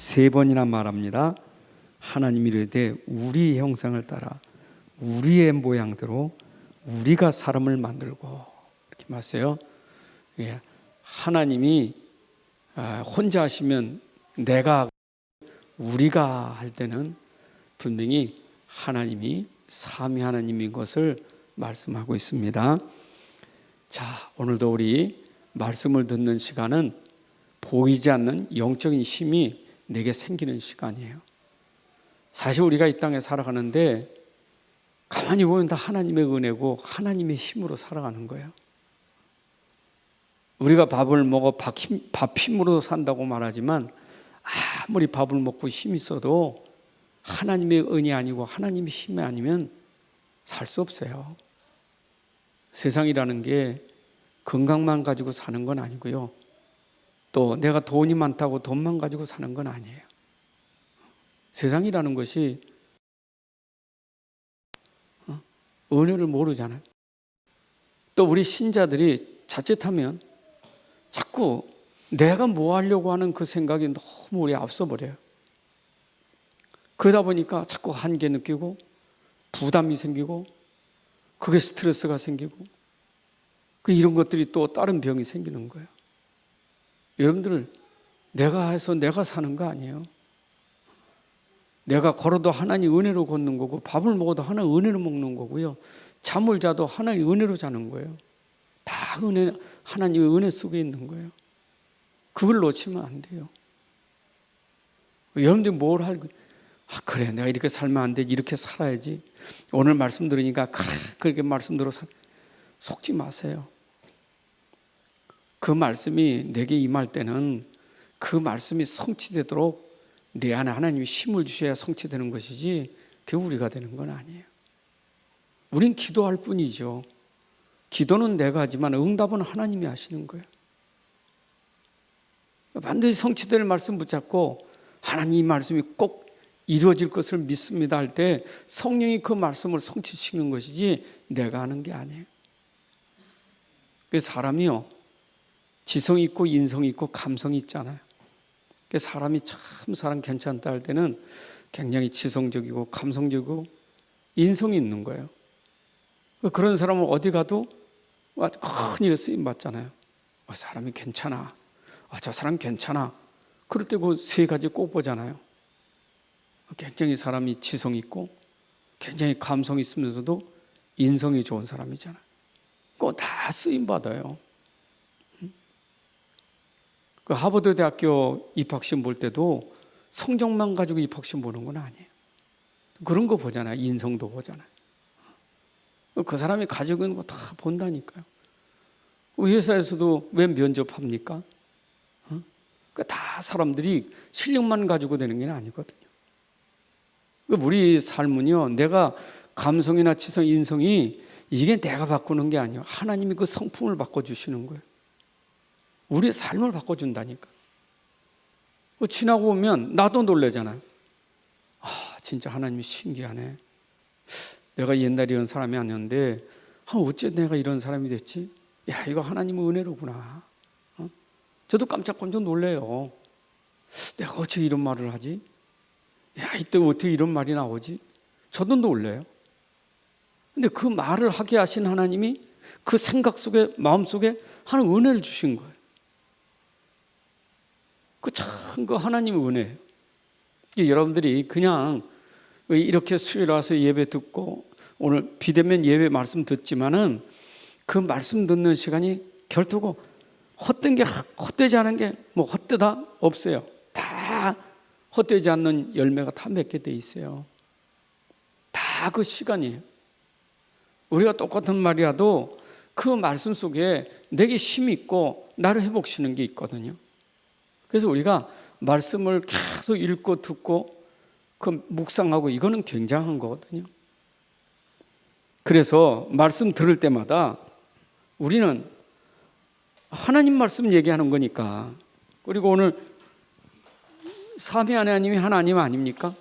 3번이나 말합니다. 하나님이 이르되 우리 형상을 따라 우리의 모양대로 우리가 사람을 만들고, 이렇게 말했어요. 예, 하나님이 혼자 하시면 내가, 우리가 할 때는 분명히 하나님이 삼위 하나님인 것을 말씀하고 있습니다. 자, 오늘도 우리 말씀을 듣는 시간은 보이지 않는 영적인 힘이 내게 생기는 시간이에요. 사실 우리가 이 땅에 살아가는데 가만히 보면 다 하나님의 은혜고 하나님의 힘으로 살아가는 거예요. 우리가 밥을 먹어 밥 힘으로 산다고 말하지만 아무리 밥을 먹고 힘이 있어도 하나님의 은이 아니고 하나님의 힘이 아니면 살 수 없어요. 세상이라는 게 건강만 가지고 사는 건 아니고요. 또 내가 돈이 많다고 돈만 가지고 사는 건 아니에요. 세상이라는 것이 은혜를 모르잖아요. 또 우리 신자들이 자칫하면 자꾸 내가 뭐 하려고 하는 그 생각이 너무 우리 앞서 버려요. 그러다 보니까 자꾸 한계 느끼고 부담이 생기고 그게 스트레스가 생기고 이런 것들이 또 다른 병이 생기는 거예요. 여러분들, 내가 해서 내가 사는 거 아니에요. 내가 걸어도 하나님 은혜로 걷는 거고, 밥을 먹어도 하나님 은혜로 먹는 거고요. 잠을 자도 하나님 은혜로 자는 거예요. 다 은혜, 하나님의 은혜 속에 있는 거예요. 그걸 놓치면 안 돼요. 여러분들이 뭘 알고, 그래, 내가 이렇게 살면 안 돼, 이렇게 살아야지. 오늘 말씀 들으니까 그렇게 말씀대로 속지 마세요. 그 말씀이 내게 임할 때는 그 말씀이 성취되도록 내 안에 하나님이 힘을 주셔야 성취되는 것이지 그게 우리가 되는 건 아니에요. 우린 기도할 뿐이죠. 기도는 내가 하지만 응답은 하나님이 하시는 거예요. 반드시 성취될 말씀 붙잡고 하나님 말씀이 꼭 이루어질 것을 믿습니다 할 때 성령이 그 말씀을 성취시키는 것이지 내가 하는 게 아니에요. 사람이요, 지성이 있고 인성이 있고 감성이 있잖아요. 사람이 참 사람 괜찮다 할 때는 굉장히 지성적이고 감성적이고 인성이 있는 거예요. 그런 사람은 어디 가도 큰 일에 쓰임 받잖아요. 사람이 괜찮아. 저 사람 괜찮아. 그럴 때 그 세 가지 꼭 보잖아요. 굉장히 사람이 지성 있고 굉장히 감성이 있으면서도 인성이 좋은 사람이잖아요. 그거 다 쓰임 받아요. 그 하버드 대학교 입학시험 볼 때도 성적만 가지고 입학시험 보는 건 아니에요. 그런 거 보잖아요. 인성도 보잖아요. 그 사람이 가지고 있는 거 다 본다니까요. 회사에서도 왜 면접합니까? 다 사람들이 실력만 가지고 되는 게 아니거든요. 우리 삶은요, 내가 감성이나 지성, 인성이 이게 내가 바꾸는 게 아니에요. 하나님이 그 성품을 바꿔주시는 거예요. 우리의 삶을 바꿔준다니까. 지나고 보면 나도 놀라잖아요. 진짜 하나님이 신기하네. 내가 옛날에 이런 사람이 아니었는데 어째 내가 이런 사람이 됐지? 야, 이거 하나님의 은혜로구나. 저도 깜짝깜짝 놀래요. 내가 어째 이런 말을 하지? 야, 이때 어떻게 이런 말이 나오지? 저도 놀래요. 근데 그 말을 하게 하신 하나님이 그 생각 속에, 마음 속에 하나님 은혜를 주신 거예요. 그 하나님의 은혜예요. 여러분들이 그냥 이렇게 수요일 와서 예배 듣고 오늘 비대면 예배 말씀 듣지만은 그 말씀 듣는 시간이 결토고 헛된 게 헛되지 않은 게 뭐 헛되다 없어요. 다 헛되지 않는 열매가 다 맺게 돼 있어요. 다 그 시간이에요. 우리가 똑같은 말이라도 그 말씀 속에 내게 힘이 있고 나를 회복시키는 게 있거든요. 그래서 우리가 말씀을 계속 읽고 듣고 그 묵상하고 이거는 굉장한 거거든요. 그래서 말씀 들을 때마다 우리는 하나님 말씀 얘기하는 거니까. 그리고 오늘 삼위 하나님이 하나님 아닙니까?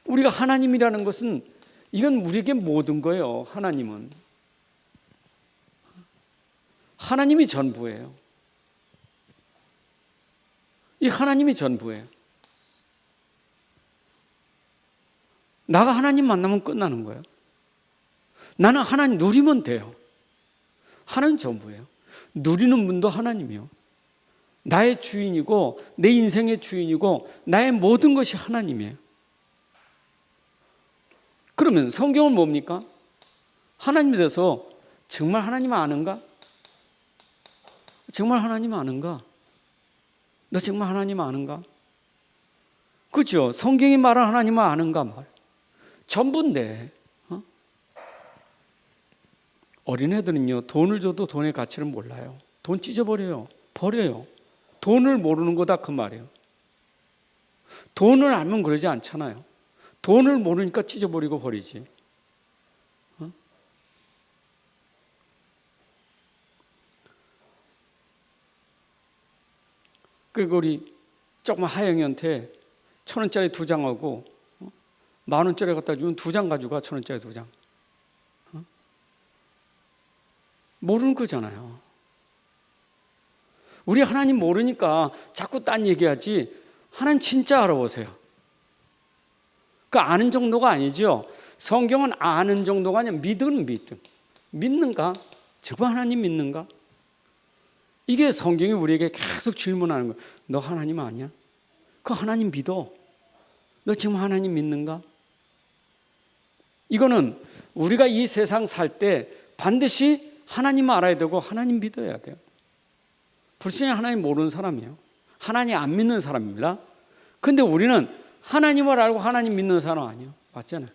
우리가 하나님이라는 것은 이건 우리에게 모든 거예요. 하나님은 하나님이 전부예요. 이 하나님이 전부예요. 나가 하나님 만나면 끝나는 거예요. 나는 하나님 누리면 돼요. 하나님 전부예요. 누리는 분도 하나님이요. 나의 주인이고 내 인생의 주인이고 나의 모든 것이 하나님이에요. 그러면 성경은 뭡니까? 하나님에 대해서 정말 하나님 아는가? 정말 하나님 아는가? 너 정말 하나님 아는가? 그렇죠? 성경이 말하는 하나님은 아는가 말. 전부인데 어린애들은요 돈을 줘도 돈의 가치를 몰라요. 돈 찢어버려요. 버려요. 돈을 모르는 거다 그 말이에요. 돈을 알면 그러지 않잖아요. 돈을 모르니까 찢어버리고 버리지. 그리고 우리 조금 하영이한테 1,000원짜리 2장하고 10,000원짜리 갖다 주면 2장 가져가. 1,000원짜리 2장. 모르는 거잖아요. 우리 하나님 모르니까 자꾸 딴 얘기하지. 하나님 진짜 알아보세요. 그 아는 정도가 아니죠. 성경은 아는 정도가 아니라 믿음. 믿는가? 정말 하나님 믿는가? 이게 성경이 우리에게 계속 질문하는 거예요. 너 하나님 아니야? 그 하나님 믿어. 너 지금 하나님 믿는가? 이거는 우리가 이 세상 살 때 반드시 하나님 알아야 되고 하나님 믿어야 돼요. 불신이 하나님 모르는 사람이에요. 하나님 안 믿는 사람입니다. 근데 우리는 하나님을 알고 하나님 믿는 사람 아니에요. 맞잖아요.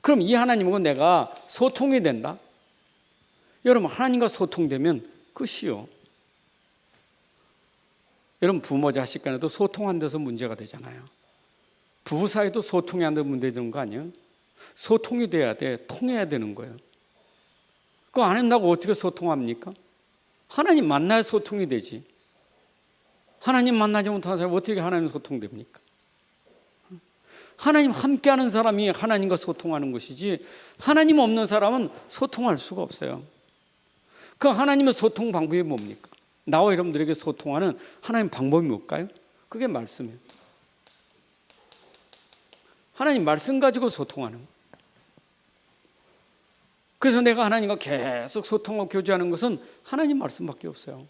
그럼 이 하나님하고 내가 소통이 된다? 여러분 하나님과 소통되면 끝이요. 여러분 부모 자식 간에도 소통 안 돼서 문제가 되잖아요. 부부 사이도 소통이 안 돼서 문제 되는 거 아니에요? 소통이 돼야 돼. 통해야 되는 거예요. 그거 안 한다고 어떻게 소통합니까? 하나님 만나야 소통이 되지. 하나님 만나지 못하는 사람이 어떻게 하나님 소통됩니까? 하나님 함께하는 사람이 하나님과 소통하는 것이지 하나님 없는 사람은 소통할 수가 없어요. 그 하나님의 소통 방법이 뭡니까? 나와 여러분들에게 소통하는 하나님 방법이 뭘까요? 그게 말씀이에요. 하나님 말씀 가지고 소통하는 거예요. 그래서 내가 하나님과 계속 소통하고 교제하는 것은 하나님 말씀밖에 없어요.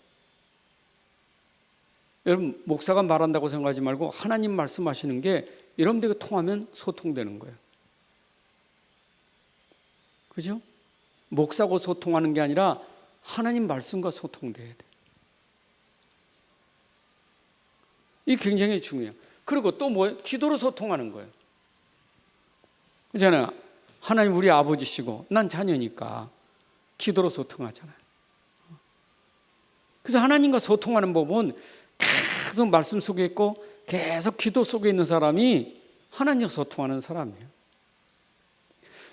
여러분 목사가 말한다고 생각하지 말고 하나님 말씀하시는 게 여러분들에게 통하면 소통되는 거예요. 그죠? 목사고 소통하는 게 아니라 하나님 말씀과 소통돼야 돼. 이게 굉장히 중요해요. 그리고 또 뭐예요? 기도로 소통하는 거예요. 그잖아요. 하나님 우리 아버지시고 난 자녀니까 기도로 소통하잖아요. 그래서 하나님과 소통하는 법은 계속 말씀 속에 있고 계속 기도 속에 있는 사람이 하나님과 소통하는 사람이에요.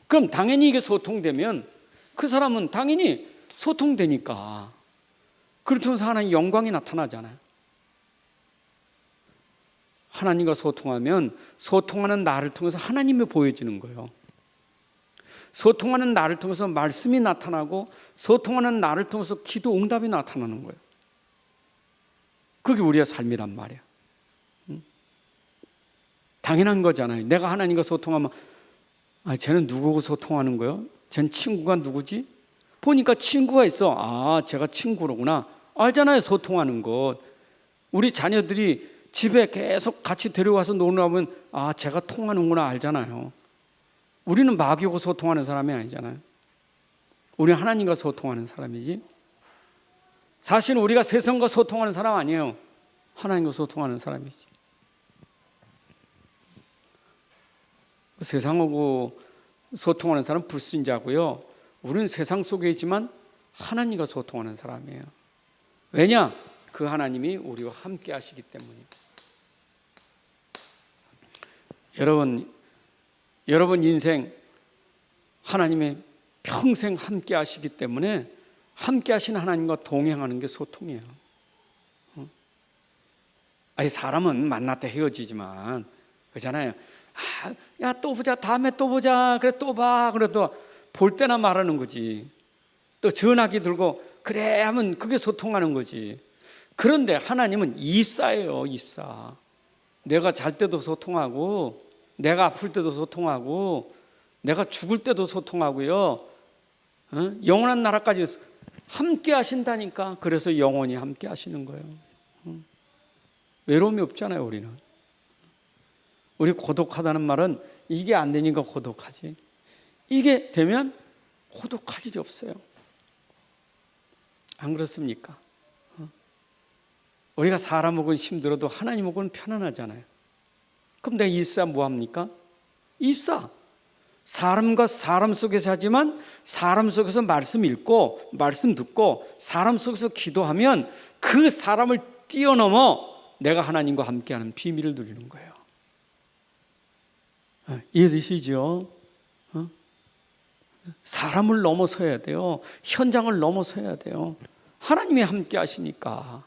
그럼 당연히 이게 소통되면 그 사람은 당연히 소통되니까 그렇다면서 하나님 영광이 나타나잖아요. 하나님과 소통하면 소통하는 나를 통해서 하나님이 보여지는 거예요. 소통하는 나를 통해서 말씀이 나타나고 소통하는 나를 통해서 기도 응답이 나타나는 거예요. 그게 우리의 삶이란 말이야. 당연한 거잖아요. 내가 하나님과 소통하면 쟤는 누구하고 소통하는 거예요? 쟤는 친구가 누구지? 보니까 친구가 있어. 제가 친구로구나. 알잖아요. 소통하는 것. 우리 자녀들이 집에 계속 같이 데려가서 놀아보면 제가 통하는구나 알잖아요. 우리는 마귀하고 소통하는 사람이 아니잖아요. 우리는 하나님과 소통하는 사람이지. 사실 우리가 세상과 소통하는 사람 아니에요. 하나님과 소통하는 사람이지. 세상하고 소통하는 사람은 불신자고요. 우리는 세상 속에 있지만 하나님과 소통하는 사람이에요. 왜냐? 그 하나님이 우리와 함께 하시기 때문입니다. 여러분 인생 하나님의 평생 함께 하시기 때문에 함께 하신 하나님과 동행하는 게 소통이에요. 사람은 만났다 헤어지지만 그렇잖아요. 야 또 보자. 다음에 또 보자. 그래 또 봐. 그래 또 볼 때나 말하는 거지. 또 전화기 들고 그래 하면 그게 소통하는 거지. 그런데 하나님은 입사예요, 입사. 내가 잘 때도 소통하고, 내가 아플 때도 소통하고, 내가 죽을 때도 소통하고요. 영원한 나라까지 함께 하신다니까. 그래서 영원히 함께 하시는 거예요. 외로움이 없잖아요, 우리는. 우리 고독하다는 말은 이게 안 되니까 고독하지. 이게 되면 고독할 일이 없어요. 안 그렇습니까? 우리가 사람하고는 힘들어도 하나님하고는 편안하잖아요. 그럼 내가 입사 뭐합니까? 입사. 사람과 사람 속에서 하지만 사람 속에서 말씀 읽고 말씀 듣고 사람 속에서 기도하면 그 사람을 뛰어넘어 내가 하나님과 함께하는 비밀을 누리는 거예요. 이해되시죠? 사람을 넘어서야 돼요. 현장을 넘어서야 돼요. 하나님이 함께 하시니까.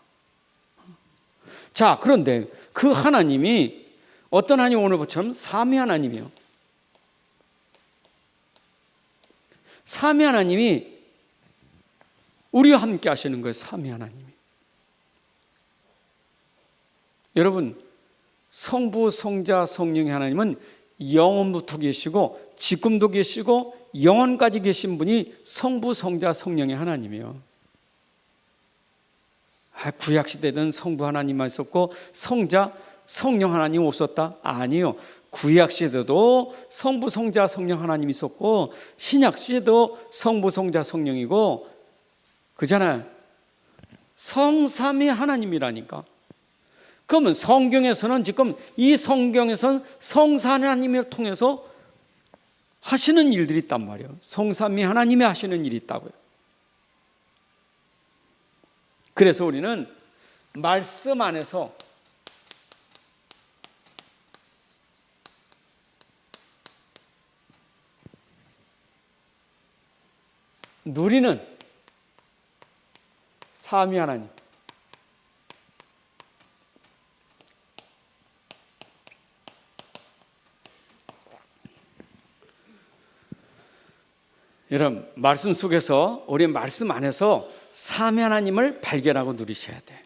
자, 그런데 그 하나님이 어떤 하나님, 오늘 보처럼 삼위 하나님이요. 삼위 하나님이 우리와 함께 하시는 거예요. 삼위 하나님이. 여러분, 성부, 성자, 성령의 하나님은 영원부터 계시고 지금도 계시고 영원까지 계신 분이 성부, 성자, 성령의 하나님이에요. 구약시대는 성부 하나님만 있었고 성자, 성령 하나님 없었다? 아니요. 구약시대도 성부, 성자, 성령 하나님이 있었고 신약시대도 성부, 성자, 성령이고 그잖아요. 성삼위 하나님이라니까. 그러면 성경에서는 지금 이 성경에서는 성삼위 하나님을 통해서 하시는 일들이 있단 말이에요. 성삼위 하나님이 하시는 일이 있다고요. 그래서 우리는 말씀 안에서 누리는 삼위 하나님. 여러분, 말씀 속에서 우리 말씀 안에서 삼위 하나님을 발견하고 누리셔야 돼.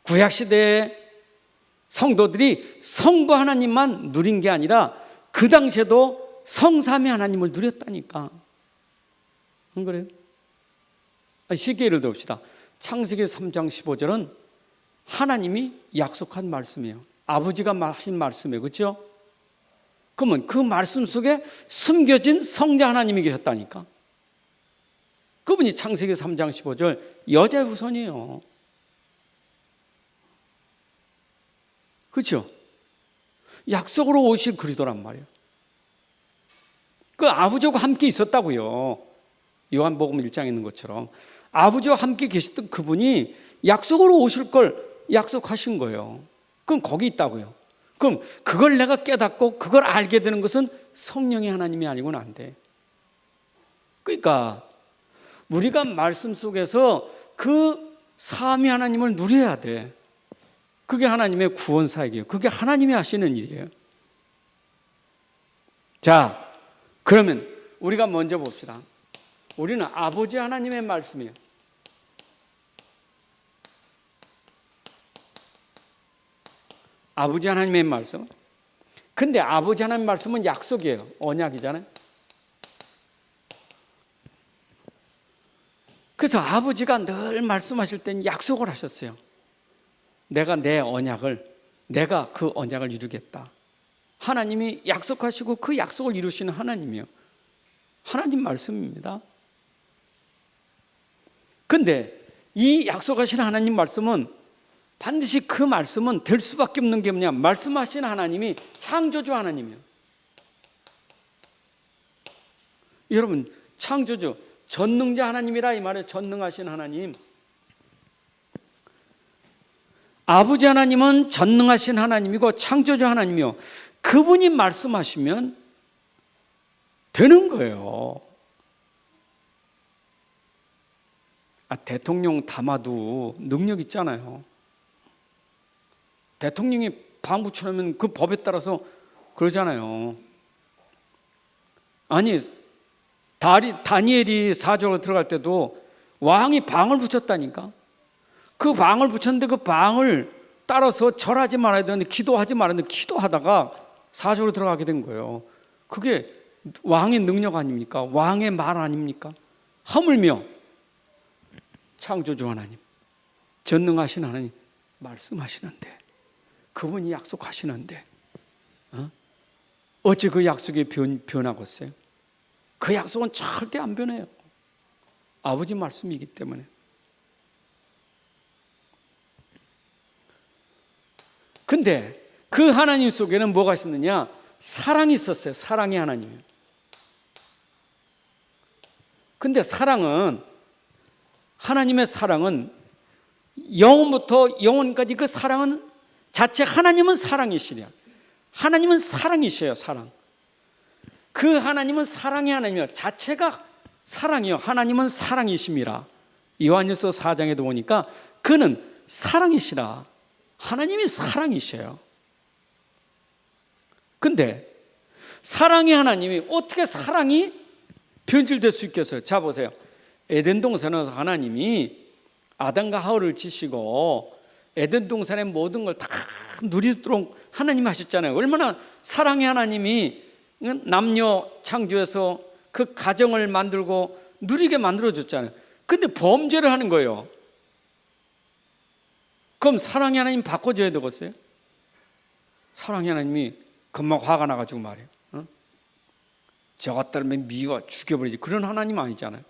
구약시대의 성도들이 성부 하나님만 누린 게 아니라 그 당시에도 성삼위 하나님을 누렸다니까. 안 그래요? 쉽게 예를 들읍시다. 창세기 3장 15절은 하나님이 약속한 말씀이에요. 아버지가 하신 말씀이에요. 그렇죠? 그러면 그 말씀 속에 숨겨진 성자 하나님이 계셨다니까. 그분이 창세기 3장 15절 여자의 후손이에요. 그렇죠? 약속으로 오실 그리스도란 말이에요. 그 아버지와 함께 있었다고요. 요한복음 1장에 있는 것처럼 아버지와 함께 계셨던 그분이 약속으로 오실 걸 약속하신 거예요. 그럼 거기 있다고요. 그럼 그걸 내가 깨닫고 그걸 알게 되는 것은 성령의 하나님이 아니고는 안 돼. 그러니까 우리가 말씀 속에서 그 삼위 하나님을 누려야 돼. 그게 하나님의 구원 사역이에요. 그게 하나님이 하시는 일이에요. 자, 그러면 우리가 먼저 봅시다. 우리는 아버지 하나님의 말씀이에요. 아버지 하나님의 말씀. 근데 아버지 하나님의 말씀은 약속이에요. 언약이잖아요. 그래서 아버지가 늘 말씀하실 때는 약속을 하셨어요. 내가 내가 그 언약을 이루겠다. 하나님이 약속하시고 그 약속을 이루시는 하나님이에요. 하나님 말씀입니다. 근데 이 약속하신 하나님 말씀은 반드시 그 말씀은 될 수밖에 없는 게 뭐냐? 말씀하신 하나님이 창조주 하나님이에요. 여러분, 창조주, 전능자 하나님이라 이 말에 전능하신 하나님. 아버지 하나님은 전능하신 하나님이고 창조주 하나님이요. 그분이 말씀하시면 되는 거예요. 대통령 담아도 능력 있잖아요. 대통령이 방 붙여놓으면 그 법에 따라서 그러잖아요. 아니, 다니엘이 사적으로 들어갈 때도 왕이 방을 붙였다니까. 그 방을 붙였는데 그 방을 따라서 절하지 말아야 되는데 기도하지 말아야 되는데 기도하다가 사적으로 들어가게 된 거예요. 그게 왕의 능력 아닙니까? 왕의 말 아닙니까? 하물며 창조주 하나님, 전능하신 하나님 말씀하시는데, 그분이 약속하시는데 어찌 그 약속이 변하겠어요? 그 약속은 절대 안 변해요. 아버지 말씀이기 때문에. 근데 그 하나님 속에는 뭐가 있었느냐? 사랑이 있었어요. 사랑의 하나님. 근데 사랑은, 하나님의 사랑은 영원부터 영원까지 그 사랑은 자체, 하나님은 사랑이시냐. 하나님은 사랑이셔요. 사랑. 그 하나님은 사랑의 하나님이요, 자체가 사랑이요, 하나님은 사랑이심이라. 요한일서 4장에도 보니까 그는 사랑이시라. 하나님이 사랑이셔요. 근데 사랑의 하나님이 어떻게 사랑이 변질될 수 있겠어요? 자 보세요. 에덴 동산에서 하나님이 아담과 하와를 지시고 에덴 동산의 모든 걸 다 누리도록 하나님이 하셨잖아요. 얼마나 사랑의 하나님이 남녀 창조해서 그 가정을 만들고 누리게 만들어줬잖아요. 근데 범죄를 하는 거예요. 그럼 사랑의 하나님 바꿔줘야 되겠어요? 사랑의 하나님이 금방 화가 나가지고 말이에요. 저것들은 미워 죽여버리지, 그런 하나님 아니잖아요.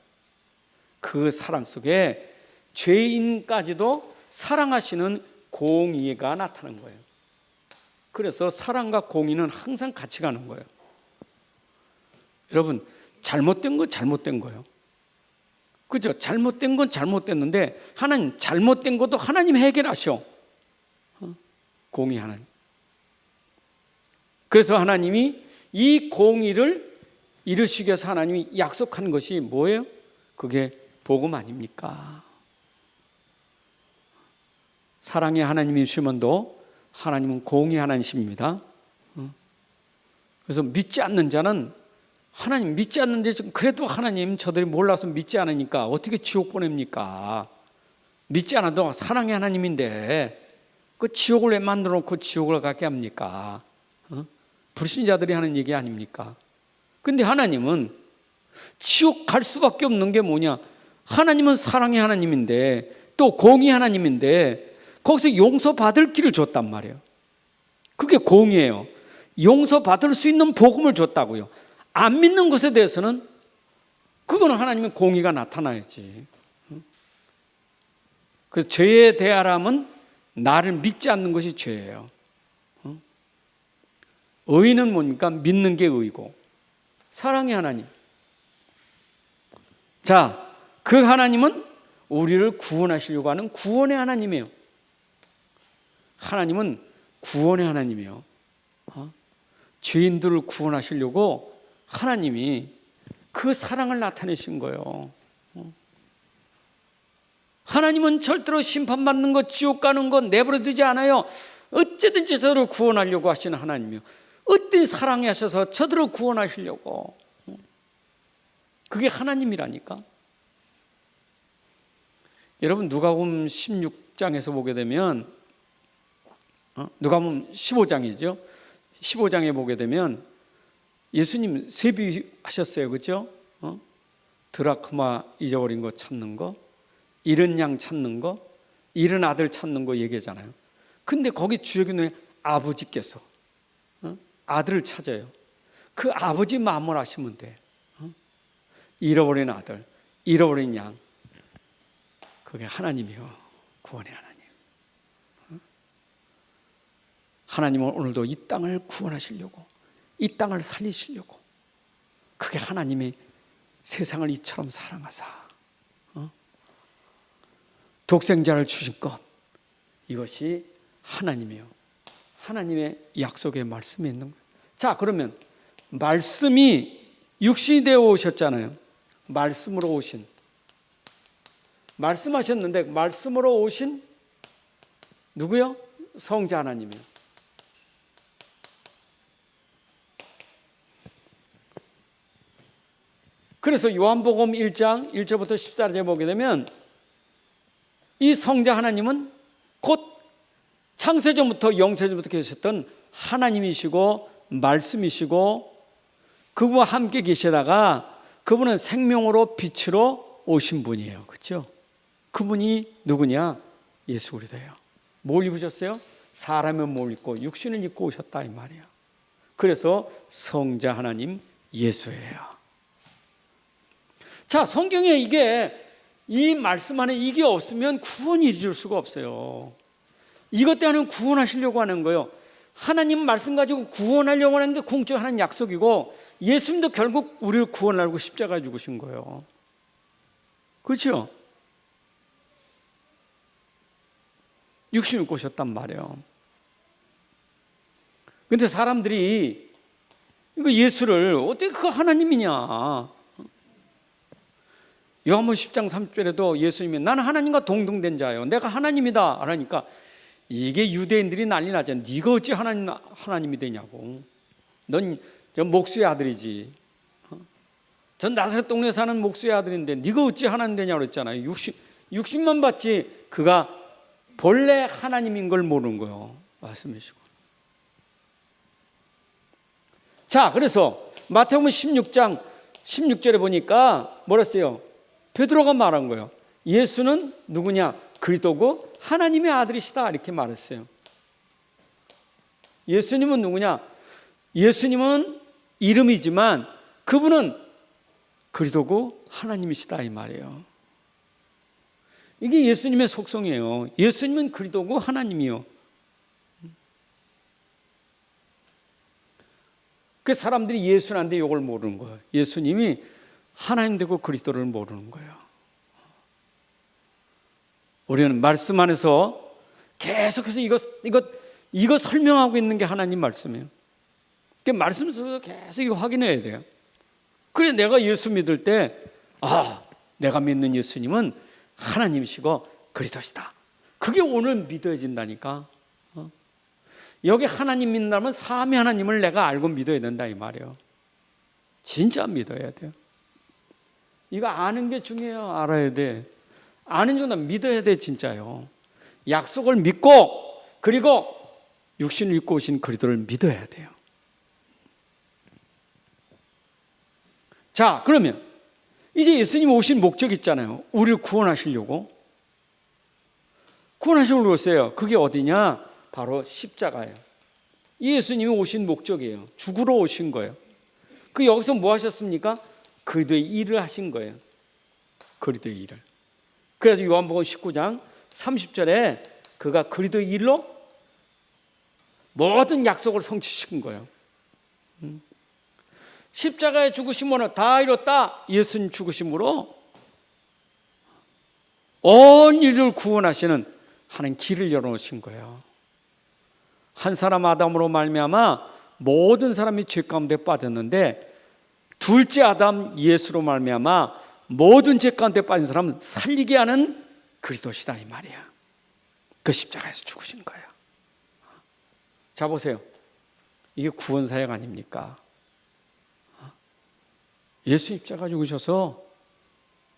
그 사랑 속에 죄인까지도 사랑하시는 공의가 나타나는 거예요. 그래서 사랑과 공의는 항상 같이 가는 거예요. 여러분, 잘못된 건 잘못된 거예요. 그죠? 잘못된 건 잘못됐는데 하나님, 잘못된 것도 하나님 해결하셔. 공의 하나님. 그래서 하나님이 이 공의를 이루시기 위해서 하나님이 약속한 것이 뭐예요? 그게 복음 아닙니까? 사랑의 하나님이시면도 하나님은 공의 하나님이십니다. 그래서 믿지 않는 자는, 하나님 믿지 않는데 그래도 하나님 저들이 몰라서 믿지 않으니까 어떻게 지옥 보냅니까? 믿지 않아도 사랑의 하나님인데 그 지옥을 왜 만들어 놓고 지옥을 가게 합니까? 불신자들이 하는 얘기 아닙니까? 근데 하나님은 지옥 갈 수밖에 없는 게 뭐냐? 하나님은 사랑의 하나님인데 또 공의 하나님인데 거기서 용서받을 길을 줬단 말이에요. 그게 공의예요. 용서받을 수 있는 복음을 줬다고요. 안 믿는 것에 대해서는 그거는 하나님의 공의가 나타나야지. 그래서 죄에 대하라면 나를 믿지 않는 것이 죄예요. 의는 뭡니까? 믿는 게 의고. 사랑의 하나님. 자, 그 하나님은 우리를 구원하시려고 하는 구원의 하나님이에요. 하나님은 구원의 하나님이에요. 죄인들을 구원하시려고 하나님이 그 사랑을 나타내신 거예요. 하나님은 절대로 심판받는 것, 지옥 가는 것 내버려 두지 않아요. 어쨌든지 저들을 구원하려고 하시는 하나님이요. 어떤 사랑이 하셔서 저들을 구원하시려고. 그게 하나님이라니까. 여러분, 누가복음 16장에서 보게 되면, 누가복음 15장이죠. 15장에 보게 되면 예수님 세비하셨어요. 그렇죠? 드라크마 잊어버린 거 찾는 거, 잃은 양 찾는 거, 잃은 아들 찾는 거 얘기하잖아요. 근데 거기 주역이 아버지께서 아들을 찾아요. 그 아버지 마음을 아시면 돼. 잃어버린 아들, 잃어버린 양, 그게 하나님이요, 구원의 하나님. 하나님은 오늘도 이 땅을 구원하시려고, 이 땅을 살리시려고, 그게 하나님의 세상을 이처럼 사랑하사 독생자를 주신 것, 이것이 하나님이요, 하나님의 약속의 말씀에 있는 거예요. 자, 그러면 말씀이 육신이 되어 오셨잖아요. 말씀으로 오신, 말씀하셨는데 말씀으로 오신 누구요? 성자 하나님이요. 그래서 요한복음 1장 1절부터 14절에 보게 되면 이 성자 하나님은 곧 창세전부터 영세전부터 계셨던 하나님이시고 말씀이시고 그분과 함께 계시다가 그분은 생명으로 빛으로 오신 분이에요. 그렇죠? 그분이 누구냐? 예수 그리스도예요. 뭘 입으셨어요? 사람의 몸을 입고 육신을 입고 오셨다 이 말이에요. 그래서 성자 하나님 예수예요. 자, 성경에 이 말씀 안에 이게 없으면 구원이 이룰 수가 없어요. 이것 때문에 구원하시려고 하는 거예요. 하나님 말씀 가지고 구원하려고 하는 게 궁극적으로 하나님 약속이고 예수님도 결국 우리를 구원하려고 십자가에 죽으신 거예요. 그렇죠? 육신을 입고 오셨단 말이에요. 그런데 사람들이 이거 예수를 어떻게 그 하나님이냐? 요한복음 10장 30절에도 예수님이 나는 하나님과 동등된 자예요. 내가 하나님이다. 그러니까 이게 유대인들이 난리 나잖아요. 네가 어찌 하나님이 되냐고. 넌 저 목수의 아들이지. 전 나사렛 동네에 사는 목수의 아들인데 네가 어찌 하나님 되냐고 그랬잖아요. 육신만 봤지 그가 본래 하나님인 걸 모르는 거예요. 말씀이시고. 자, 그래서 마태복음 16장 16절에 보니까 뭐라 했어요? 베드로가 말한 거예요. 예수는 누구냐? 그리스도고 하나님의 아들이시다 이렇게 말했어요. 예수님은 누구냐? 예수님은 이름이지만 그분은 그리스도고 하나님이시다 이 말이에요. 이게 예수님의 속성이에요. 예수님은 그리스도고 하나님이요. 그 사람들이 예수한테 이걸 모르는 거예요. 예수님이 하나님 되고 그리스도를 모르는 거예요. 우리는 말씀 안에서 계속해서 이거 설명하고 있는 게 하나님 말씀이에요. 그 말씀 속에서 계속 이거 확인해야 돼요. 그래 내가 예수 믿을 때 내가 믿는 예수님은 하나님이시고 그리스도시다. 그게 오늘 믿어진다니까. 여기 하나님 믿는다면 삼위 하나님을 내가 알고 믿어야 된다 이 말이에요. 진짜 믿어야 돼요. 이거 아는 게 중요해요. 알아야 돼. 아는 정도 믿어야 돼 진짜요. 약속을 믿고 그리고 육신을 입고 오신 그리스도를 믿어야 돼요. 자, 그러면 이제 예수님 오신 목적 있잖아요. 우리를 구원하시려고. 구원하시려고 오세요. 그게 어디냐? 바로 십자가예요. 예수님이 오신 목적이에요. 죽으러 오신 거예요. 그 여기서 뭐 하셨습니까? 그리스도의 일을 하신 거예요. 그리스도의 일을. 그래서 요한복음 19장 30절에 그가 그리스도의 일로 모든 약속을 성취시킨 거예요. 십자가의 죽으심으로 다 이뤘다. 예수님 죽으심으로 온 인류를 구원하시는 하나님 길을 열어놓으신 거예요. 한 사람 아담으로 말미암아 모든 사람이 죄 가운데 빠졌는데 둘째 아담 예수로 말미암아 모든 죄 가운데 빠진 사람은 살리게 하는 그리스도시다 이 말이야. 그 십자가에서 죽으신 거예요. 자 보세요. 이게 구원 사역 아닙니까? 예수 십자가 죽으셔서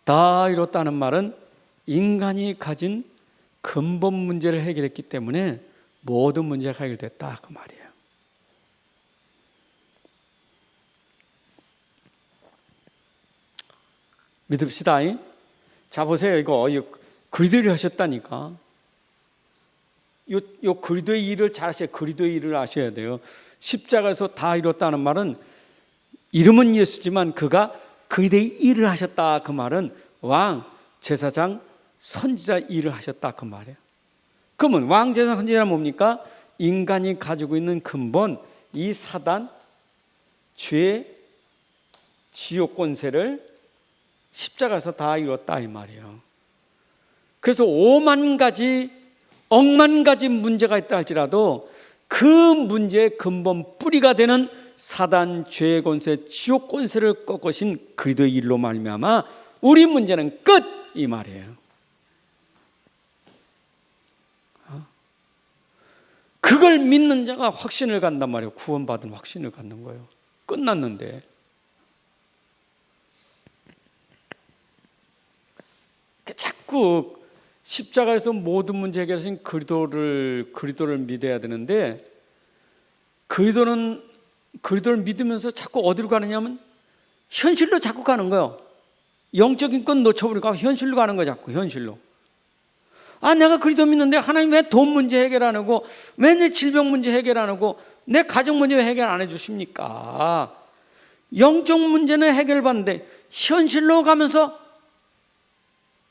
다 이뤘다는 말은 인간이 가진 근본 문제를 해결했기 때문에 모든 문제가 해결됐다 그 말이에요. 믿읍시다. 자 보세요. 이거 그리스도의 일을 하셨다니까. 요 그리스도의 일을 잘 하셔야 그리스도의 일을 아셔야 돼요. 십자가에서 다 이뤘다는 말은 이름은 예수지만 그가 그리스도의 일을 하셨다 그 말은 왕, 제사장, 선지자 일을 하셨다 그 말이에요. 그러면 왕, 제사장, 선지자는 뭡니까? 인간이 가지고 있는 근본 이 사단, 죄, 지옥 권세를 십자가에서 다 이뤘다 이 말이에요. 그래서 5만 가지, 억만 가지 문제가 있다 할지라도 그 문제의 근본 뿌리가 되는 사단, 죄의 권세, 지옥 권세를 꺾으신 그리스도의 일로 말미암아 우리 문제는 끝 이 말이에요. 그걸 믿는 자가 확신을 갖는단 말이에요. 구원받은 확신을 갖는 거예요. 끝났는데. 자꾸 십자가에서 모든 문제 해결하신 그리스도를 믿어야 되는데, 그리스도를 믿으면서 자꾸 어디로 가느냐면 현실로 자꾸 가는 거예요. 영적인 건 놓쳐버리고 현실로 가는 거예요. 자꾸 현실로. 내가 그리스도 믿는데 하나님 왜 돈 문제 해결 안 하고, 왜 내 질병 문제 해결 안 하고, 내 가정 문제 왜 해결 안 해주십니까? 영적 문제는 해결받는데 현실로 가면서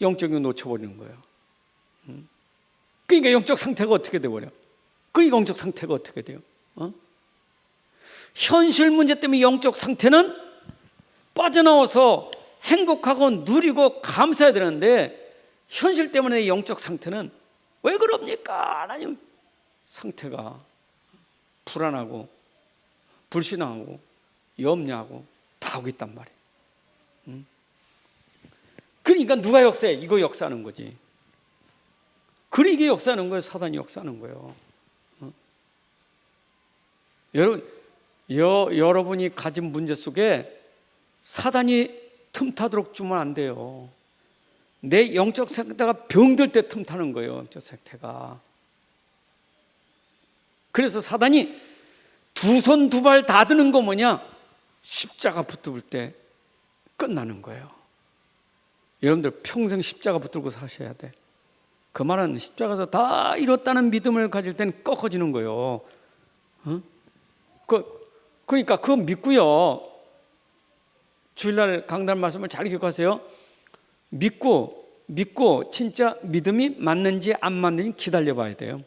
영적인 걸 놓쳐버리는 거예요. 그러니까 영적 상태가 어떻게 돼버려? 그러니까 영적 상태가 어떻게 돼요? 현실 문제 때문에 영적 상태는 빠져나와서 행복하고 누리고 감사해야 되는데, 현실 때문에 영적 상태는 왜 그럽니까? 하나님, 상태가 불안하고 불신하고 염려하고 다 하고 있단 말이에요. 그러니까 누가 역사해? 이거 역사하는 거지. 그러니까 이게 역사하는 거예요. 사단이 역사하는 거예요. 여러분이 가진 문제 속에 사단이 틈타도록 주면 안 돼요. 내 영적 상태가 병들 때 틈타는 거예요. 영적 상태가. 그래서 사단이 두 손 두 발 다 드는 거 뭐냐? 십자가 붙들 때 끝나는 거예요. 여러분들 평생 십자가 붙들고 사셔야 돼. 그 말은 십자가에서 다 이뤘다는 믿음을 가질 땐 꺾어지는 거예요. 그러니까 그거 믿고요. 주일날 강단 말씀을 잘 기억하세요. 믿고 진짜 믿음이 맞는지 안 맞는지 기다려봐야 돼요.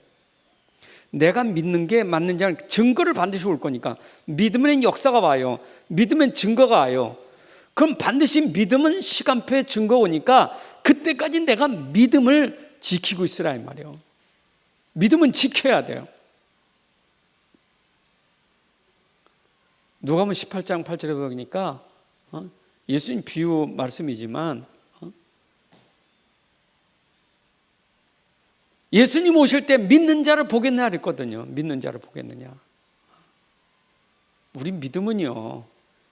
내가 믿는 게 맞는지 하는 증거를 반드시 올 거니까. 믿으면 역사가 와요. 믿으면 증거가 와요. 그럼 반드시 믿음은 시간표에 증거가 오니까 그때까지 내가 믿음을 지키고 있으라 이 말이에요. 믿음은 지켜야 돼요. 누가복음 18장 8절에 보니까 예수님 비유 말씀이지만 예수님 오실 때 믿는 자를 보겠느냐 그랬거든요. 믿는 자를 보겠느냐. 우리 믿음은요,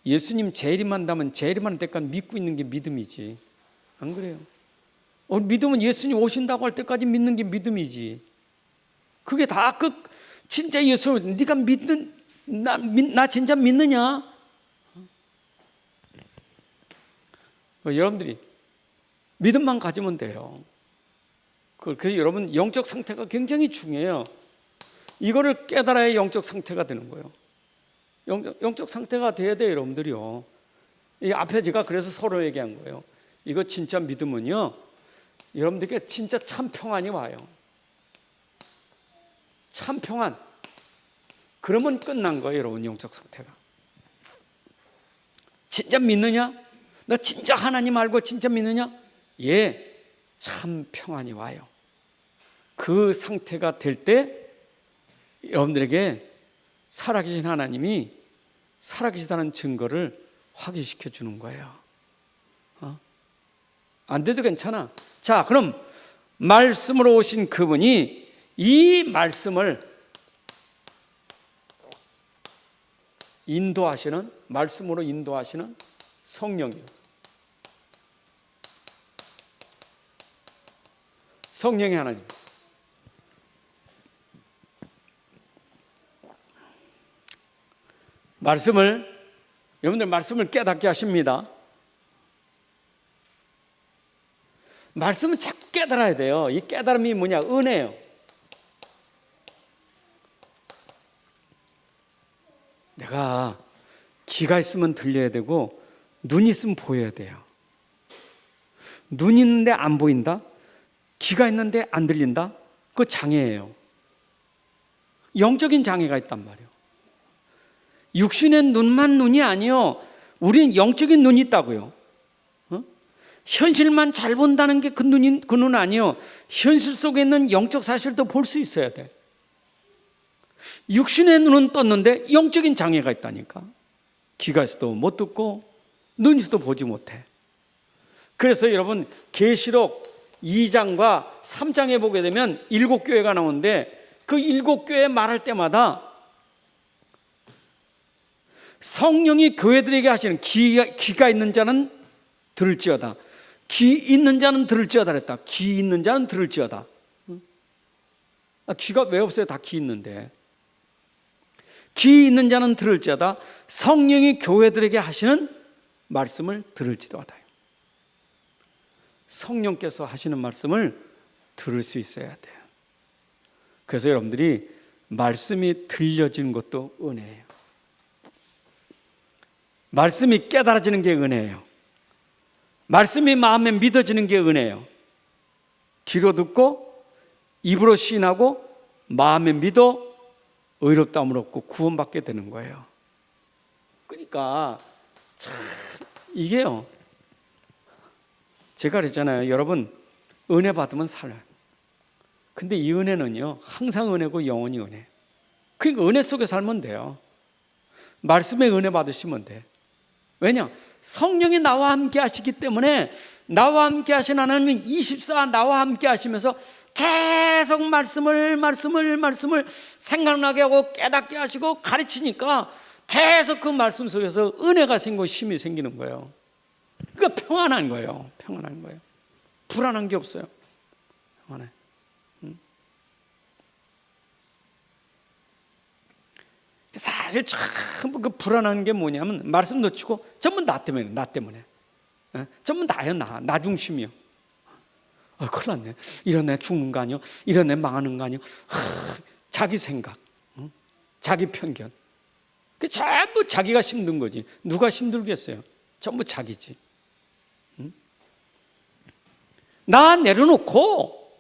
예수님 재림한다면 재림하는 때까지 믿고 있는 게 믿음이지. 안 그래요? 우리 믿음은 예수님 오신다고 할 때까지 믿는 게 믿음이지. 그게 다 진짜 예수, 네가 믿는 나 진짜 믿느냐? 여러분들이 믿음만 가지면 돼요. 그래서 여러분 영적 상태가 굉장히 중요해요. 이거를 깨달아야 영적 상태가 되는 거예요. 영적 상태가 돼야 돼요, 여러분들이요. 이 앞에 제가 그래서 서로 얘기한 거예요. 이거 진짜 믿음은요, 여러분들께 진짜 참 평안이 와요. 참 평안. 그러면 끝난 거예요, 여러분. 영적 상태가. 진짜 믿느냐? 너 진짜 하나님 알고 진짜 믿느냐? 예, 참 평안이 와요. 그 상태가 될 때 여러분들에게 살아계신 하나님이 살아계시다는 증거를 확인시켜 주는 거예요. 안 돼도 괜찮아. 자, 그럼 말씀으로 오신 그분이 이 말씀을 인도하시는, 말씀으로 인도하시는 성령이요. 성령의 하나님. 여러분들 말씀을 깨닫게 하십니다. 말씀은 자꾸 깨달아야 돼요. 이 깨달음이 뭐냐? 은혜예요. 내가 귀가 있으면 들려야 되고 눈이 있으면 보여야 돼요. 눈이 있는데 안 보인다? 귀가 있는데 안 들린다? 그거 장애예요. 영적인 장애가 있단 말이에요. 육신의 눈만 눈이 아니요. 우리는 영적인 눈이 있다고요. 현실만 잘 본다는 게 그 눈 아니요. 현실 속에 있는 영적 사실도 볼 수 있어야 돼. 육신의 눈은 떴는데 영적인 장애가 있다니까. 귀가 있어도 못 듣고 눈이 있어도 보지 못해. 그래서 여러분 계시록 2장과 3장에 보게 되면 7교회가 나오는데 그 7교회 말할 때마다 성령이 교회들에게 하시는 귀가 있는 자는 들을지어다. 귀 있는 자는 들을지어다 그랬다. 귀 있는 자는 들을지어다. 귀가 왜 없어요? 다 귀 있는데. 귀 있는 자는 들을지어다. 성령이 교회들에게 하시는 말씀을 들을지도 하다. 성령께서 하시는 말씀을 들을 수 있어야 돼요. 그래서 여러분들이 말씀이 들려지는 것도 은혜예요. 말씀이 깨달아지는 게 은혜예요. 말씀이 마음에 믿어지는 게 은혜예요. 귀로 듣고 입으로 시인하고 마음에 믿어 의롭다함을 얻고 구원받게 되는 거예요. 그러니까 참 이게요. 제가 그랬잖아요. 여러분 은혜 받으면 살아요. 근데 이 은혜는요. 항상 은혜고 영원히 은혜. 그러니까 은혜 속에 살면 돼요. 말씀에 은혜 받으시면 돼. 왜냐? 성령이 나와 함께 하시기 때문에 나와 함께 하신 하나님은 24 나와 함께 하시면서 계속 말씀을 생각나게 하고 깨닫게 하시고 가르치니까 계속 그 말씀 속에서 은혜가 생기고 힘이 생기는 거예요. 그러니까 평안한 거예요. 평안한 거예요. 불안한 게 없어요. 평안해. 사실 전부 그 불안한 게 뭐냐면 말씀 놓치고 전부 나 때문에 전부 나요. 나 중심이요. 큰일 났네. 이런 애 죽는 거 아니요? 이런 애 망하는 거 아니요? 자기 생각, 자기 편견. 그 전부 자기가 힘든 거지. 누가 힘들겠어요? 전부 자기지. 나 내려놓고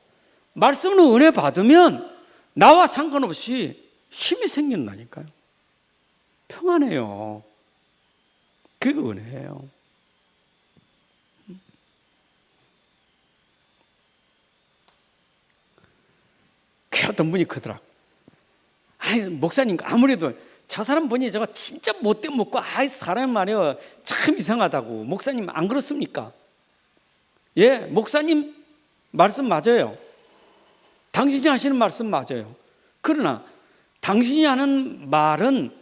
말씀으로 은혜 받으면 나와 상관없이 힘이 생긴다니까요. 평안해요. 그게 은혜예요. 그 어떤 분이 그러더라. 목사님 아무래도 저 사람 보니 저거 진짜 못된 먹고 사람 말이야 참 이상하다고. 목사님 안 그렇습니까? 예, 목사님 말씀 맞아요. 당신이 하시는 말씀 맞아요. 그러나 당신이 하는 말은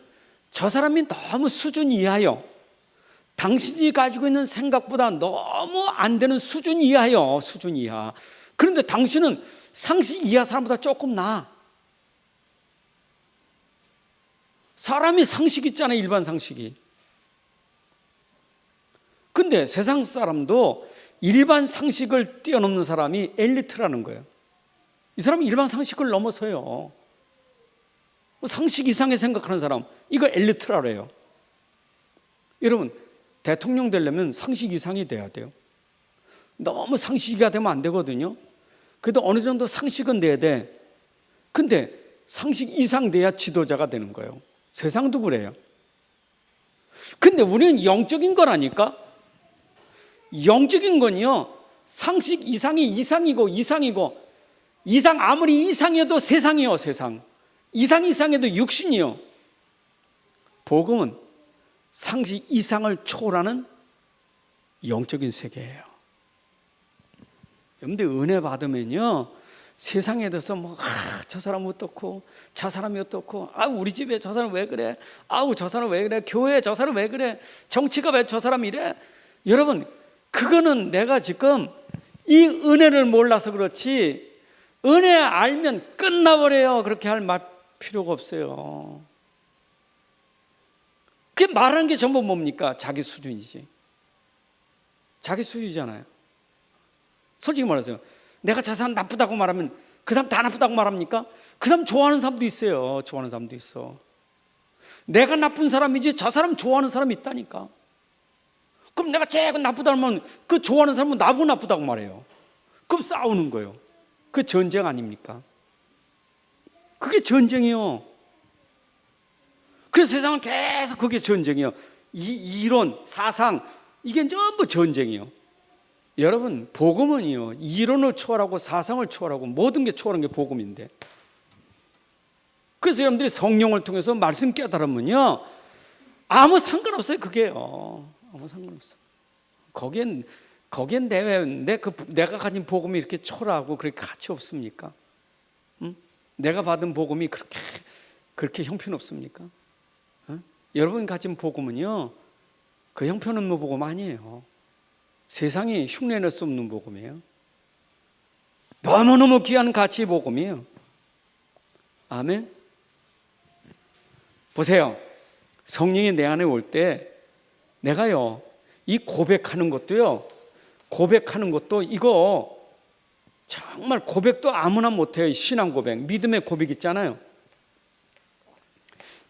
저 사람이 너무 수준 이하요. 당신이 가지고 있는 생각보다 너무 안 되는 수준 이하요. 수준 이하. 그런데 당신은 상식 이하 사람보다 조금 나아. 사람이 상식 있잖아요. 일반 상식이. 근데 세상 사람도 일반 상식을 뛰어넘는 사람이 엘리트라는 거예요. 이 사람은 일반 상식을 넘어서요. 상식 이상의 생각하는 사람, 이걸 엘리트라고 해요. 여러분, 대통령 되려면 상식 이상이 돼야 돼요. 너무 상식이가 되면 안 되거든요. 그래도 어느 정도 상식은 돼야 돼. 근데 상식 이상 돼야 지도자가 되는 거예요. 세상도 그래요. 근데 우리는 영적인 거라니까. 영적인 건요, 상식 이상이 이상이고 이상 아무리 이상해도 세상이요. 세상 이상해도 육신이요. 복음은 상식 이상을 초월하는 영적인 세계예요. 여러분들 은혜 받으면요, 세상에 대해서 저 사람 어떻고 저 사람이 어떻고, 우리 집에 저 사람 왜 그래, 저 사람 왜 그래, 교회에 저 사람 왜 그래, 정치가 왜 저 사람 이래. 여러분, 그거는 내가 지금 이 은혜를 몰라서 그렇지, 은혜 알면 끝나버려요. 그렇게 할 필요가 없어요. 그 말하는 게 전부 뭡니까? 자기 수준이지. 자기 수준이잖아요. 솔직히 말해서 내가 저 사람 나쁘다고 말하면 그 사람 다 나쁘다고 말합니까? 그 사람 좋아하는 사람도 있어요. 좋아하는 사람도 있어. 내가 나쁜 사람이지 저 사람 좋아하는 사람이 있다니까. 그럼 내가 제일 나쁘다면 그 좋아하는 사람은 나보고 나쁘다고 말해요. 그럼 싸우는 거예요. 그게 전쟁 아닙니까? 그게 전쟁이요. 그래서 세상은 계속 그게 전쟁이요. 이론, 사상, 이게 전부 전쟁이요. 여러분, 복음은요, 이론을 초월하고 사상을 초월하고 모든 게 초월한 게 복음인데. 그래서 여러분들이 성령을 통해서 말씀 깨달으면요, 아무 상관없어요. 그게요. 아무 상관없어. 거기엔 내가 가진 복음이 이렇게 초라하고 그렇게 가치 없습니까? 응? 내가 받은 복음이 그렇게 형편없습니까? 응? 여러분 가진 복음은요, 그 형편없는 복음 아니에요. 세상이 흉내낼 수 없는 복음이에요. 너무너무 귀한 가치의 복음이에요. 아멘. 보세요. 성령이 내 안에 올 때 내가요, 이 고백하는 것도요, 이거 정말 고백도 아무나 못해요. 신앙 고백, 믿음의 고백 있잖아요.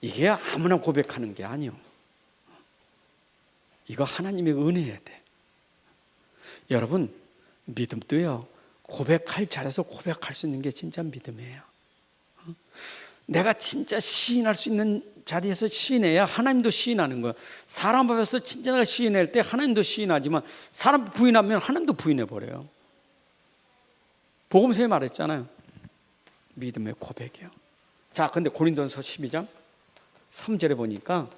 이게 아무나 고백하는 게 아니요. 이거 하나님의 은혜야 돼. 여러분, 믿음도요, 고백할 자리에서 고백할 수 있는 게 진짜 믿음이에요. 내가 진짜 시인할 수 있는 자리에서 시인해야 하나님도 시인하는 거예요. 사람 앞에서 진짜 내가 시인할 때 하나님도 시인하지만 사람 부인하면 하나님도 부인해버려요. 복음서에 말했잖아요. 믿음의 고백이요. 자, 근데 고린도전서 12장 3절에 보니까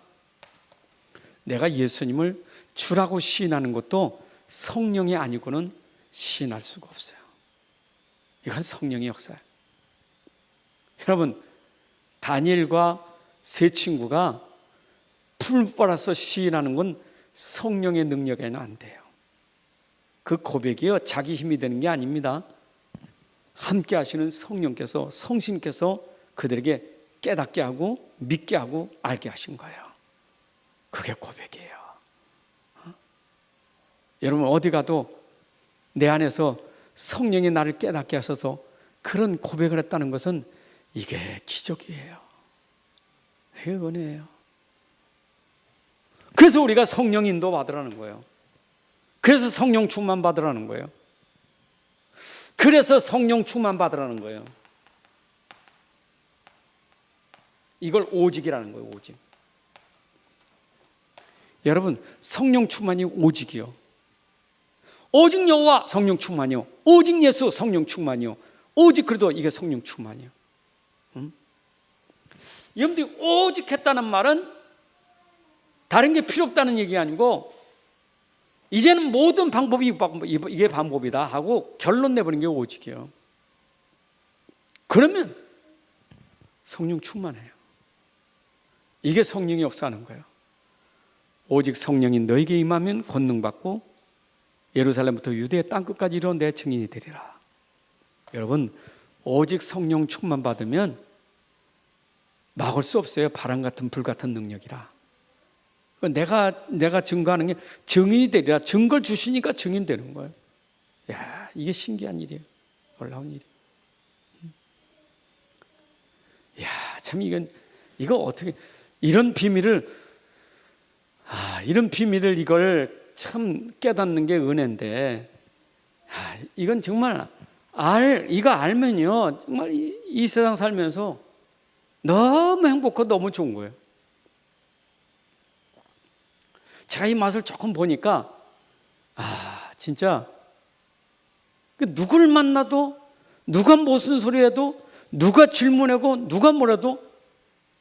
내가 예수님을 주라고 시인하는 것도 성령이 아니고는 시인할 수가 없어요. 이건 성령의 역사예요. 여러분, 다니엘과 세 친구가 풀 빨아서 시인하는 건 성령의 능력에는 안 돼요. 그 고백이요, 자기 힘이 되는 게 아닙니다. 함께 하시는 성령께서, 성신께서 그들에게 깨닫게 하고 믿게 하고 알게 하신 거예요. 그게 고백이에요. 여러분, 어디 가도 내 안에서 성령이 나를 깨닫게 하셔서 그런 고백을 했다는 것은 이게 기적이에요. 이게 은혜예요. 그래서 우리가 성령 인도 받으라는 거예요. 그래서 성령 충만 받으라는 거예요. 그래서 성령 충만 받으라는 거예요. 이걸 오직이라는 거예요. 오직. 여러분, 성령 충만이 오직이요. 오직 여호와 성령 충만이요. 오직 예수 성령 충만이요. 오직 그래도 이게 성령 충만이요. 여러분들이 오직 했다는 말은 다른 게 필요 없다는 얘기 아니고 이제는 모든 방법이 이게 방법이다 하고 결론 내버리는 게 오직이에요. 그러면 성령 충만해요. 이게 성령이 역사하는 거예요. 오직 성령이 너에게 임하면 권능받고 예루살렘부터 유대의 땅끝까지 이르러 내 증인이 되리라. 여러분, 오직 성령 충만 받으면 막을 수 없어요. 바람 같은 불 같은 능력이라. 내가 증거하는 게 증인이 되리라. 증거를 주시니까 증인 되는 거예요. 야, 이게 신기한 일이에요. 놀라운 일이에요. 야, 참 이거 어떻게 이런 비밀을 이걸 참 깨닫는 게 은혜인데, 이건 정말 이거 알면요, 정말 이 세상 살면서 너무 행복하고 너무 좋은 거예요. 제가 이 맛을 조금 보니까 진짜 누구를 만나도 누가 무슨 소리 해도 누가 질문하고 누가 뭐라도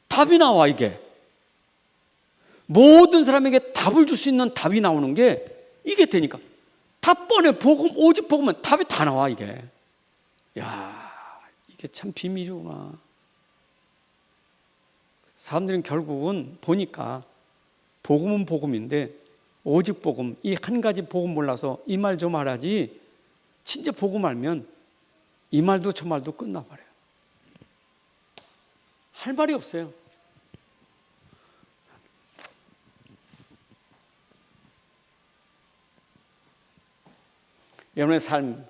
답이 나와. 이게 모든 사람에게 답을 줄 수 있는 답이 나오는 게 이게 되니까 답 뻔해. 복음, 오직 복음은 답이 다 나와. 이게 이게 참 비밀이구나. 사람들은 결국은 보니까 복음은 복음인데 오직 복음, 이 한 가지 복음 몰라서 이 말 저 말하지, 진짜 복음 알면 이 말도 저 말도 끝나버려요. 할 말이 없어요. 여러분의 삶,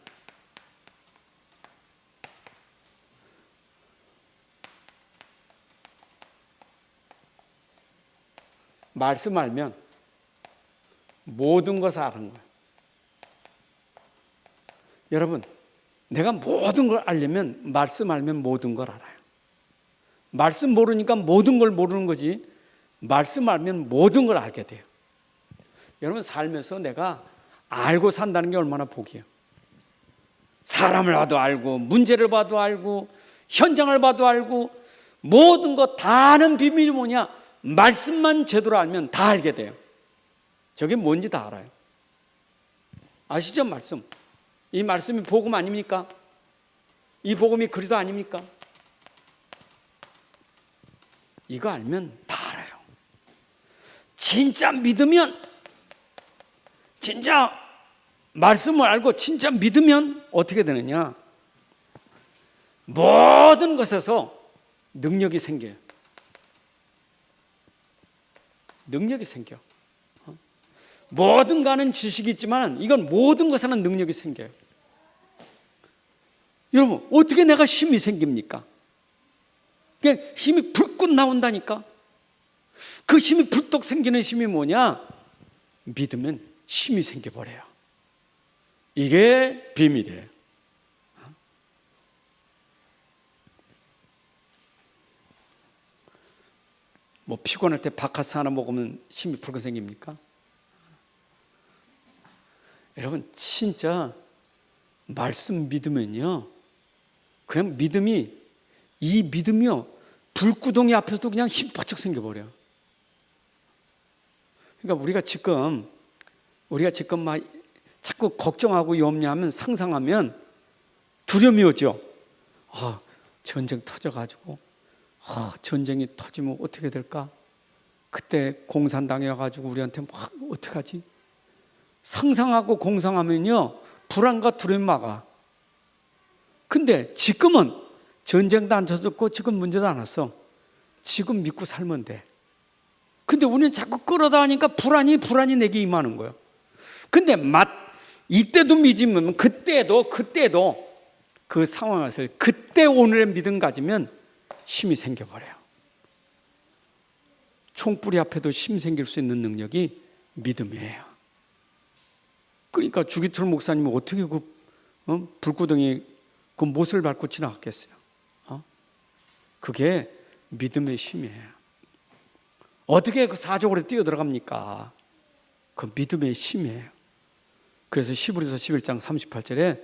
말씀 알면 모든 것을 아는 거예요. 여러분, 내가 모든 걸 알려면 말씀 알면 모든 걸 알아요. 말씀 모르니까 모든 걸 모르는 거지, 말씀 알면 모든 걸 알게 돼요. 여러분, 살면서 내가 알고 산다는 게 얼마나 복이에요. 사람을 봐도 알고, 문제를 봐도 알고, 현장을 봐도 알고, 모든 거 다 아는 비밀이 뭐냐? 말씀만 제대로 알면 다 알게 돼요. 저게 뭔지 다 알아요. 아시죠? 말씀. 이 말씀이 복음 아닙니까? 이 복음이 그리스도 아닙니까? 이거 알면 다 알아요. 진짜 믿으면, 진짜 말씀을 알고 진짜 믿으면 어떻게 되느냐? 모든 것에서 능력이 생겨요. 능력이 생겨. 모든 가는 지식이 있지만 이건 모든 것에는 능력이 생겨요. 여러분, 어떻게 내가 힘이 생깁니까? 그냥 힘이 불끈 나온다니까. 그 힘이 불떡 생기는 힘이 뭐냐? 믿으면 힘이 생겨버려요. 이게 비밀이에요. 뭐 피곤할 때 바카스 하나 먹으면 힘이 불끈 생깁니까? 여러분, 진짜 말씀 믿으면요, 그냥 이 믿음이요, 불구덩이 앞에서도 그냥 힘 번쩍 생겨버려요. 그러니까 우리가 지금 막 자꾸 걱정하고 염려하면, 상상하면 두려움이 오죠. 전쟁 터져가지고 전쟁이 터지면 어떻게 될까? 그때 공산당해가지고 우리한테 막 어떡하지? 상상하고 공상하면요, 불안과 두려움이 막아. 근데 지금은 전쟁도 안 터졌고 지금 문제도 안 왔어. 지금 믿고 살면 돼. 근데 우리는 자꾸 끌어다니까 불안이 내게 임하는 거예요. 근데 이때도 믿으면 그때도 그 상황에서 그때 오늘의 믿음 가지면 힘이 생겨버려요. 총뿌리 앞에도 힘 생길 수 있는 능력이 믿음이에요. 그러니까 주기철 목사님은 어떻게 불구덩이 그 못을 밟고 지나갔겠어요? 그게 믿음의 힘이에요. 어떻게 그 사적으로 뛰어들어갑니까? 그 믿음의 힘이에요. 그래서 히브리서 11장 38절에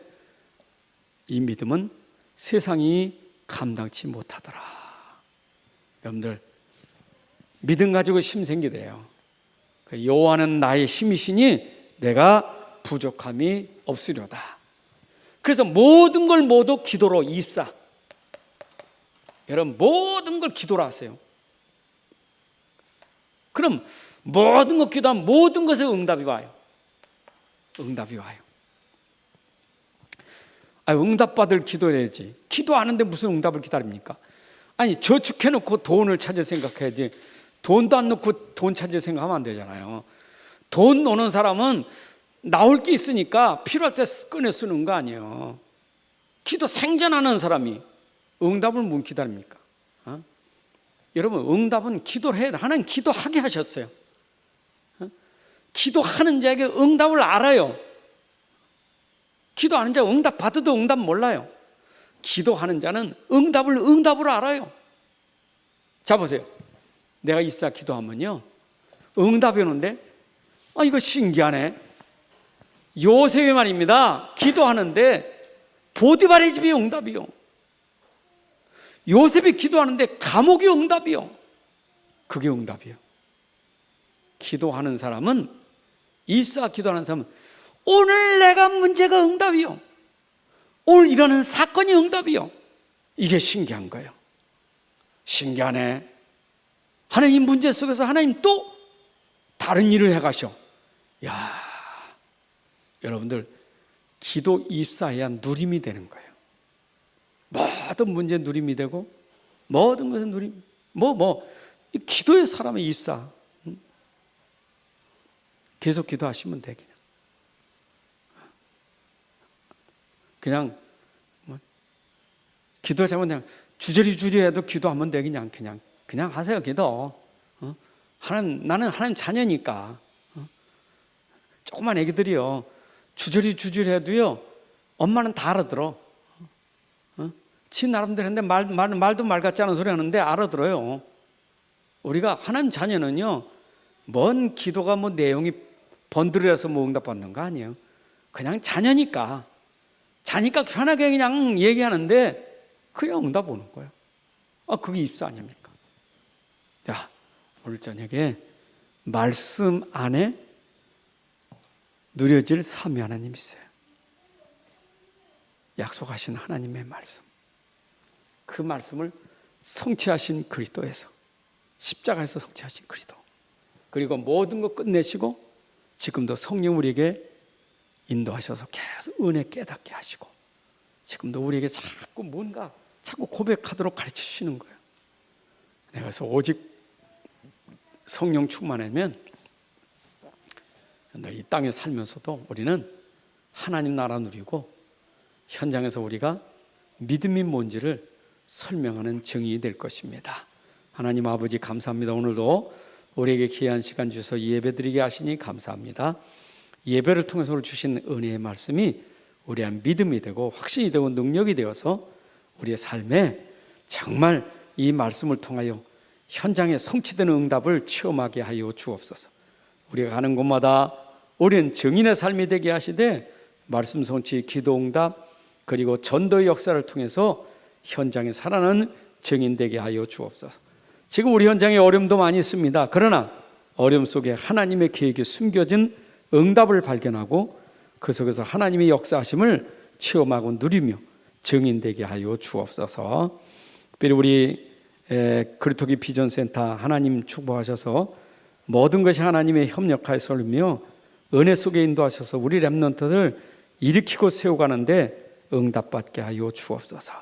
이 믿음은 세상이 감당치 못하더라. 여러분들, 믿음 가지고 힘 생기대요. 여호와는 나의 힘이시니 내가 부족함이 없으려다. 그래서 모든 걸 모두 기도로 입사. 여러분, 모든 걸 기도로 하세요. 그럼 모든 것 기도하면 모든 것에 응답이 와요. 응답이 와요. 응답받을 기도해야지. 기도하는데 무슨 응답을 기다립니까? 저축해놓고 돈을 찾을 생각해야지. 돈도 안 넣고 돈 찾을 생각하면 안 되잖아요. 돈 노는 사람은 나올 게 있으니까 필요할 때 꺼내 쓰는 거 아니에요. 기도 생전하는 사람이 응답을 못 기다립니까? 여러분, 응답은 기도를 해야 돼. 하나님 기도하게 하셨어요. 기도하는 자에게 응답을 알아요. 기도하는 자 응답 받아도 응답 몰라요. 기도하는 자는 응답을 알아요. 자, 보세요. 내가 이사 기도하면요, 응답이 오는데, 이거 신기하네. 요셉이 말입니다. 기도하는데 보디발의 집이 응답이요. 요셉이 기도하는데 감옥이 응답이요. 그게 응답이요. 기도하는 사람은, 이사 기도하는 사람은 오늘 내가 문제가 응답이요. 오늘 일어나는 사건이 응답이요. 이게 신기한 거예요. 신기하네. 하나님 문제 속에서 하나님 또 다른 일을 해가셔. 여러분들, 기도 입사해야 누림이 되는 거예요. 모든 문제 누림이 되고, 모든 것은 누림. 기도의 사람의 입사. 계속 기도하시면 돼. 그냥 기도하자면 그냥 주저리 해도 기도하면 돼. 그냥 하세요. 기도. 나는 하나님 자녀니까. 조그만 애기들이요, 주저리 해도요, 엄마는 다 알아들어. 지 나름대로 했는데 말도 말 같지 않은 소리 하는데 알아들어요. 우리가 하나님 자녀는요, 뭔 기도가 내용이 번들어서 응답받는 거 아니에요. 그냥 자녀니까 편하게 그냥 얘기하는데 그냥 응답 오는 거예요. 그게 입사 아닙니까? 오늘 저녁에 말씀 안에 누려질 삼위 하나님 있어요. 약속하신 하나님의 말씀. 그 말씀을 성취하신 그리스도에서, 십자가에서 성취하신 그리스도, 그리고 모든 것 끝내시고 지금도 성령 우리에게 인도하셔서 계속 은혜 깨닫게 하시고 지금도 우리에게 자꾸 뭔가 자꾸 고백하도록 가르쳐 주시는 거예요. 그래서 오직 성령 충만하면 이 땅에 살면서도 우리는 하나님 나라 누리고 현장에서 우리가 믿음이 뭔지를 설명하는 증인이 될 것입니다. 하나님 아버지 감사합니다. 오늘도 우리에게 귀한 시간 주셔서 예배드리게 하시니 감사합니다. 예배를 통해서 주신 은혜의 말씀이 우리의 믿음이 되고 확신이 되고 능력이 되어서 우리의 삶에 정말 이 말씀을 통하여 현장에 성취되는 응답을 체험하게 하여 주옵소서. 우리가 가는 곳마다 우리는 증인의 삶이 되게 하시되 말씀 성취, 기도 응답 그리고 전도의 역사를 통해서 현장에 살아나는 증인 되게 하여 주옵소서. 지금 우리 현장에 어려움도 많이 있습니다. 그러나 어려움 속에 하나님의 계획이 숨겨진 응답을 발견하고 그 속에서 하나님의 역사하심을 체험하고 누리며 증인 되게 하여 주옵소서. 특별히 우리 그리토기 비전센터 하나님 축복하셔서 모든 것이 하나님의 협력하에 설며 은혜 속에 인도하셔서 우리 렘넌트들 일으키고 세워가는데 응답받게 하여 주옵소서.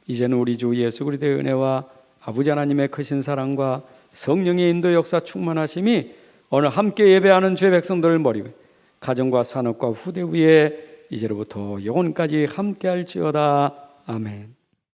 이제는 우리 주 예수 그리스도의 은혜와 아버지 하나님의 크신 사랑과 성령의 인도 역사 충만하심이 오늘 함께 예배하는 주의 백성들 머리 위에 가정과 산업과 후대 위에 이제로부터 영원까지 함께 할지어다. 아멘.